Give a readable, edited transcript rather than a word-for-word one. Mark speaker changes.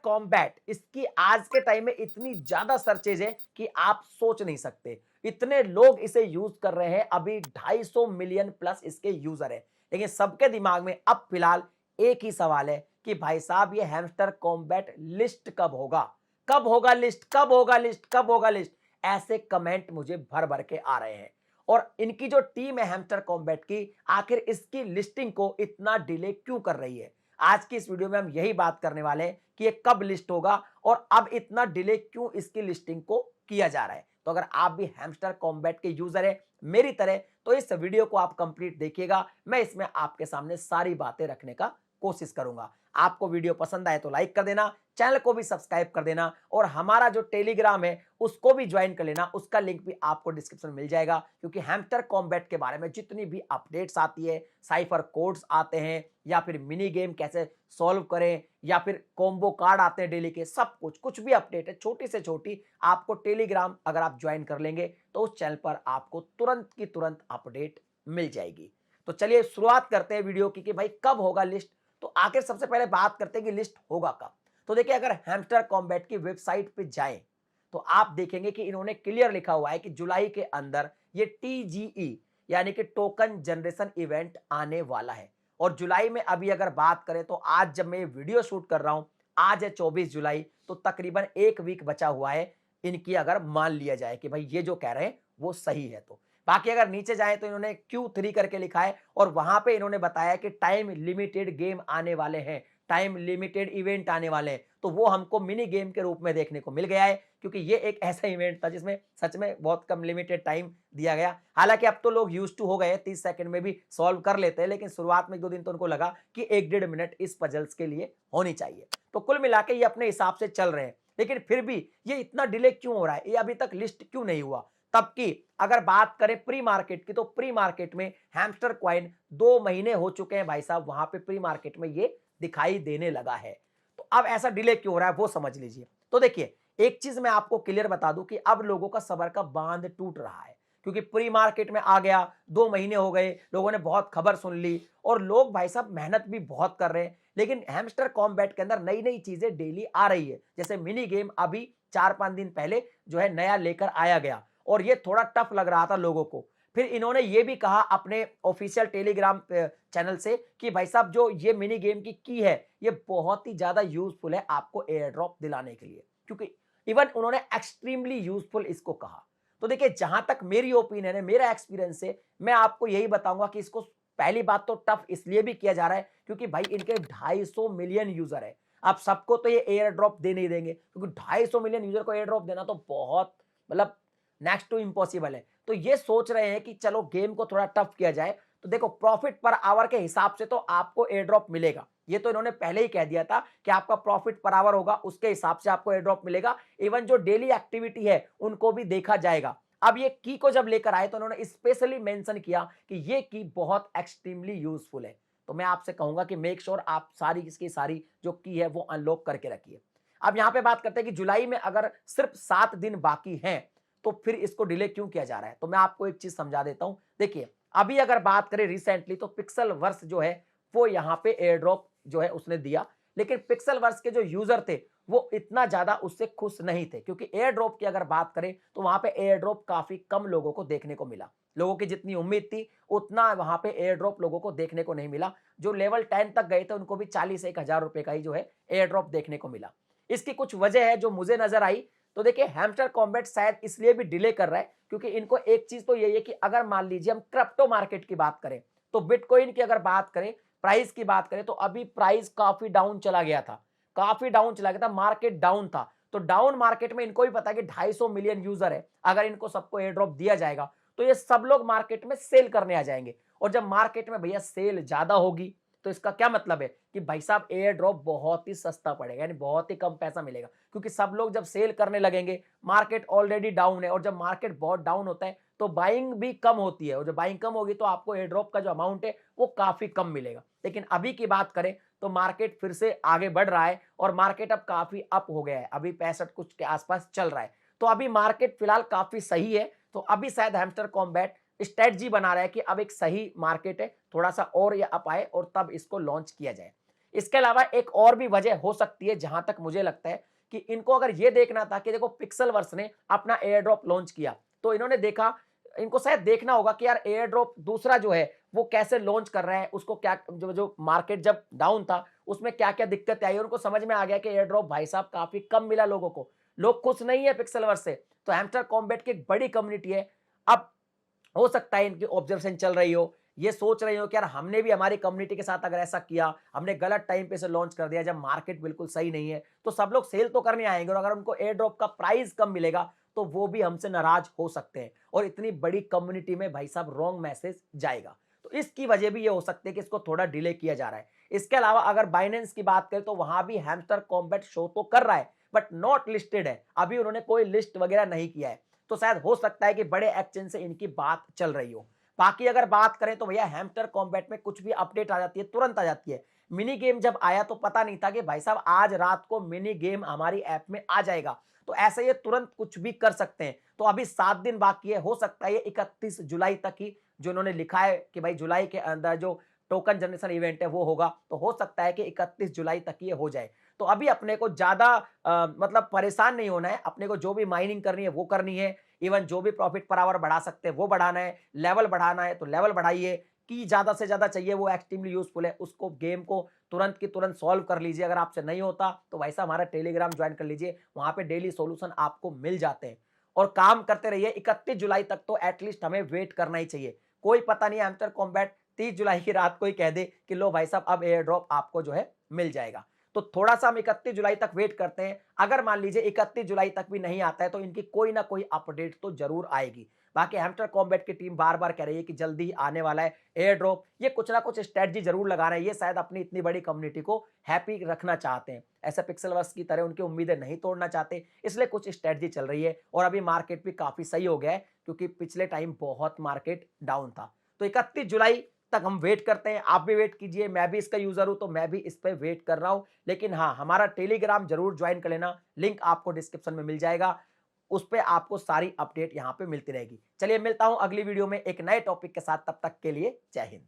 Speaker 1: Combat, इसकी आज के टाइम में इतनी ज्यादा सर्चेज है कि आप सोच नहीं सकते। इतने लोग इसे यूज कर रहे हैं, अभी 250 मिलियन प्लस इसके यूजर है। लेकिन सबके दिमाग में अब फिलहाल एक ही सवाल है कि भाई साहब ये हैमस्टर कॉम्बैट लिस्ट कब होगा, कब होगा लिस्ट, कब होगा लिस्ट, कब होगा लिस्ट। ऐसे कमेंट मुझे भर भर के आ रहे हैं। और इनकी जो टीम है हैमस्टर कॉम्बैट की, आखिर इसकी लिस्टिंग को इतना डिले क्यों कर रही है। आज की इस वीडियो में हम यही बात करने वाले हैं कि ये कब लिस्ट होगा और अब इतना डिले क्यों इसकी लिस्टिंग को किया जा रहा है। तो अगर आप भी हैमस्टर कॉम्बैट के यूजर है मेरी तरह, तो इस वीडियो को आप कंप्लीट देखिएगा। मैं इसमें आपके सामने सारी बातें रखने का कोशिश करूंगा। आपको वीडियो पसंद आए तो लाइक कर देना, चैनल को भी सब्सक्राइब कर देना और हमारा जो टेलीग्राम है उसको भी ज्वाइन कर लेना। उसका लिंक भी आपको डिस्क्रिप्शन में मिल जाएगा, क्योंकि हैमस्टर कॉम्बैट के बारे में जितनी भी अपडेट्स आती है, साइफर कोड्स आते हैं या फिर मिनी गेम कैसे सॉल्व करें या फिर कॉम्बो कार्ड आते हैं डेली के, सब कुछ भी अपडेट है छोटी से छोटी, आपको टेलीग्राम अगर आप ज्वाइन कर लेंगे तो उस चैनल पर आपको तुरंत की तुरंत अपडेट मिल जाएगी। तो चलिए शुरुआत करते हैं वीडियो की कि भाई कब होगा लिस्ट। तो आखिर सबसे पहले बात करते हैं कि लिस्ट होगा कब। तो देखिए, अगर हैमस्टर कॉम्बैट की वेबसाइट पे जाएं तो आप देखेंगे कि इन्होंने क्लियर लिखा हुआ है कि जुलाई के अंदर ये टीजीई यानी कि टोकन जनरेशन इवेंट आने वाला है। और जुलाई में अभी अगर बात करें तो आज जब मैं वीडियो शूट कर रहा हूं, आज है 24 जुलाई, तो तकरीबन एक वीक बचा हुआ है इनकी, अगर मान लिया जाए कि भाई ये जो कह रहे हैं वो सही है। तो बाकी अगर नीचे जाए तो इन्होंने Q3 करके लिखा है और वहां पे इन्होंने बताया कि टाइम लिमिटेड गेम आने वाले हैं, टाइम लिमिटेड इवेंट आने वाले हैं। तो वो हमको मिनी गेम के रूप में देखने को मिल गया है, क्योंकि ये एक ऐसा इवेंट था जिसमें सच में बहुत कम लिमिटेड टाइम दिया गया। हालांकि अब तो लोग यूज टू हो गए, 30 सेकंड में भी सॉल्व कर लेते हैं, लेकिन शुरुआत में 1-2 दिन तो उनको लगा कि 1-1.5 मिनट इस पजल्स के लिए होनी चाहिए। तो कुल मिला के ये अपने हिसाब से चल रहे हैं, लेकिन फिर भी ये इतना डिले क्यों हो रहा है, ये अभी तक लिस्ट क्यों नहीं हुआ। तब की अगर बात करें प्री मार्केट की, तो प्री मार्केट में हैमस्टर कॉइन 2 महीने हो चुके हैं भाई साहब, वहां पे प्री मार्केट में ये दिखाई देने लगा है। तो अब ऐसा डिले क्यों हो रहा है वो समझ लीजिए। तो देखिए, एक चीज मैं आपको क्लियर बता दूं कि अब लोगों का सबर का बांध टूट रहा है, क्योंकि प्री मार्केट में आ गया, 2 महीने हो गए, लोगों ने बहुत खबर सुन ली और लोग भाई साहब मेहनत भी बहुत कर रहे हैं। लेकिन हैमस्टर कॉम्बैट के अंदर नई नई चीजें डेली आ रही है, जैसे मिनी गेम अभी 4-5 दिन पहले जो है नया लेकर आया गया और ये थोड़ा टफ लग रहा था लोगों को। फिर इन्होंने ये भी कहा अपने ऑफिशियल टेलीग्राम चैनल से कि भाई साहब जो ये मिनी गेम की है ये बहुत ही ज्यादा यूजफुल है आपको एयर ड्रॉप दिलाने के लिए, क्योंकि इवन उन्होंने एक्सट्रीमली यूजफुल इसको कहा। तो देखिए, जहां तक मेरी ओपिनियन है, मेरा एक्सपीरियंस है, मैं आपको यही बताऊंगा कि इसको पहली बात तो टफ इसलिए भी किया जा रहा है क्योंकि भाई इनके 250 मिलियन यूजर है। अब सबको तो ये एयर ड्रॉप दे नहीं देंगे, क्योंकि 250 मिलियन यूजर को एयर ड्रॉप देना तो बहुत मतलब नेक्स्ट टू इम्पॉसिबल है। तो ये सोच रहे हैं कि चलो गेम को थोड़ा टफ किया जाए। तो देखो, प्रॉफिट पर आवर के हिसाब से तो आपको एयर ड्रॉप मिलेगा, ये तो इन्होंने पहले ही कह दिया था कि आपका प्रॉफिट पर आवर होगा, उसके हिसाब से आपको एयर ड्रॉप मिलेगा। इवन जो डेली एक्टिविटी है उनको भी देखा जाएगा। अब ये की को जब लेकर आए तो उन्होंने स्पेशली मेंशन किया कि ये की बहुत एक्सट्रीमली यूजफुल है। तो मैं आपसे कहूंगा कि मेक श्योर आप सारी इसकी सारी जो की है वो अनलॉक करके रखिए। अब यहां पे बात करते हैं कि जुलाई में अगर सिर्फ 7 दिन बाकी हैं तो फिर इसको डिले क्यों किया जा रहा है। तो मैं आपको एक चीज समझा देता हूं। देखिए, अभी अगर बात करें रिसेंटली, तो पिक्सल वर्स जो है वो यहां पे एयर ड्रॉप जो है उसने दिया, लेकिन पिक्सल वर्स के जो यूजर थे वो इतना ज्यादा उससे खुश नहीं थे, क्योंकि एयर ड्रॉप की अगर बात करें तो वहां पे एयर ड्रॉप काफी कम लोगों को देखने को मिला। लोगों की जितनी उम्मीद थी उतना वहां पे एयर ड्रॉप लोगों को देखने को नहीं मिला। जो लेवल 10 तक गए थे उनको भी 40-1 हजार रुपए का ही जो है एयर ड्रॉप देखने को मिला। इसकी कुछ वजह है जो मुझे नजर आई। तो देखिए, हैमस्टर कॉम्बैट शायद इसलिए भी डिले कर रहा है क्योंकि इनको एक चीज तो यही है कि अगर मान लीजिए हम क्रिप्टो मार्केट की बात करें, तो बिटकॉइन की अगर बात करें, प्राइस की बात करें, तो अभी प्राइस काफी डाउन चला गया था, काफी डाउन चला गया था, मार्केट डाउन था। तो डाउन मार्केट में इनको भी पता है कि 250 मिलियन यूजर है, अगर इनको सबको एयर ड्रॉप दिया जाएगा तो ये सब लोग मार्केट में सेल करने आ जाएंगे। और जब मार्केट में भैया सेल ज्यादा होगी तो इसका क्या मतलब है कि भाई साहब एयर ड्रॉप बहुत ही सस्ता पड़ेगा, यानी बहुत ही कम पैसा मिलेगा, क्योंकि सब लोग जब सेल करने लगेंगे, मार्केट ऑलरेडी डाउन है और जब मार्केट बहुत डाउन होता है तो बाइंग भी कम होती है, और जब बाइंग कम होगी तो आपको एयर ड्रॉप का जो अमाउंट है वो काफी कम मिलेगा। लेकिन अभी की बात करें तो मार्केट फिर से आगे बढ़ रहा है और मार्केट अब काफी अप हो गया है, अभी 65 कुछ के आसपास चल रहा है। तो अभी मार्केट फिलहाल काफी सही है। तो अभी शायद हैमस्टर कॉम्बैट स्ट्रेटजी बना रहा है कि अब एक सही मार्केट है, थोड़ा सा और ये अप आए और तब इसको लॉन्च किया जाए। इसके अलावा एक और भी वजह हो सकती है जहां तक मुझे लगता है कि इनको अगर ये देखना था कि देखो पिक्सेलवर्स ने अपना एयर ड्रॉप लॉन्च किया, तो इन्होंने देखा, इनको शायद देखना होगा कि यार एयर ड्रॉप दूसरा जो है वो कैसे लॉन्च कर रहा है, उसको क्या जो जो मार्केट जब डाउन था उसमें क्या क्या दिक्कत आई, उनको समझ में आ गया कि एयर ड्रॉप भाई साहब काफी कम मिला लोगों को, लोग खुश नहीं है पिक्सेलवर्स से। तो हैमस्टर कॉम्बैट की एक बड़ी कम्युनिटी है। अब हो सकता है इनकी ऑब्जर्वेशन चल रही हो, ये सोच रही हो कि यार हमने भी हमारी कम्युनिटी के साथ अगर ऐसा किया, हमने गलत टाइम पे से लॉन्च कर दिया जब मार्केट बिल्कुल सही नहीं है, तो सब लोग सेल तो करने आएंगे और अगर उनको एयर ड्रॉप का प्राइस कम मिलेगा तो वो भी हमसे नाराज हो सकते हैं और इतनी बड़ी कम्युनिटी में भाई साहब रॉन्ग मैसेज जाएगा। तो इसकी वजह भी ये हो सकती है कि इसको थोड़ा डिले किया जा रहा है। इसके अलावा अगर बाइनेंस की बात करें तो वहां भी हैमस्टर कॉम्बैट शो तो कर रहा है बट नॉट लिस्टेड है, अभी उन्होंने कोई लिस्ट वगैरह नहीं किया है, तो शायद हो सकता है कि बड़े एक्सचेंज से इनकी बात चल रही हो। बाकी अगर बात करें तो भैया हैमस्टर कॉम्बैट में कुछ भी अपडेट आ जाती है तुरंत आ जाती है। मिनी गेम जब आया तो पता नहीं था कि भाई साहब आज रात को मिनी गेम हमारी ऐप में आ जाएगा, तो ऐसे ये तुरंत कुछ भी कर सकते हैं। तो अभी 7 दिन बाकी है, हो सकता है ये 31 जुलाई तक ही जो इन्होंने लिखा है कि भाई जुलाई के अंदर जो टोकन जनरेशन इवेंट है वो होगा, तो हो सकता है कि 31 जुलाई तक ये हो जाए। तो अभी अपने को ज्यादा मतलब परेशान नहीं होना है, अपने को जो भी माइनिंग करनी है वो करनी है, इवन जो भी प्रॉफिट पर आवर बढ़ा सकते हैं वो बढ़ाना है, लेवल बढ़ाना है तो लेवल बढ़ाइए, की ज्यादा से ज्यादा चाहिए वो एक्सट्रीमली यूजफुल है, उसको गेम को तुरंत की तुरंत सॉल्व कर लीजिए। अगर आपसे नहीं होता तो वैसा हमारा टेलीग्राम ज्वाइन कर लीजिए, वहां पे डेली सॉल्यूशन आपको मिल जाते हैं और काम करते रहिए। 31 जुलाई तक तो एटलीस्ट हमें वेट करना ही चाहिए, कोई पता नहीं हैमस्टर कॉम्बैट 30 जुलाई की रात को ही कह दे कि लो भाई साहब अब एयर ड्रॉप आपको जो है मिल जाएगा। तो थोड़ा सा हम 31 जुलाई तक वेट करते हैं, अगर मान लीजिए 31 जुलाई तक भी नहीं आता है तो इनकी कोई ना कोई अपडेट तो जरूर आएगी। बाकी हैमस्टर कॉम्बैट की टीम बार बार कह रही है कि जल्दी ही आने वाला है एयर ड्रॉप, ये कुछ ना कुछ स्ट्रेटजी जरूर लगा रहे हैं, ये शायद अपनी इतनी बड़ी कम्युनिटी को हैप्पी रखना चाहते हैं, ऐसा पिक्सेलवर्स की तरह उनकी उम्मीदें नहीं तोड़ना चाहते, इसलिए कुछ स्ट्रेटजी चल रही है। और अभी मार्केट भी काफी सही हो गया है क्योंकि पिछले टाइम बहुत मार्केट डाउन था। तो 31 जुलाई तक हम वेट करते हैं, आप भी वेट कीजिए, मैं भी इसका यूजर हूं तो मैं भी इस पे वेट कर रहा हूं। लेकिन हाँ, हमारा टेलीग्राम जरूर ज्वाइन कर लेना, लिंक आपको डिस्क्रिप्शन में मिल जाएगा, उस पे आपको सारी अपडेट यहां पे मिलती रहेगी। चलिए मिलता हूं अगली वीडियो में एक नए टॉपिक के साथ, तब तक के लिए जय हिंद।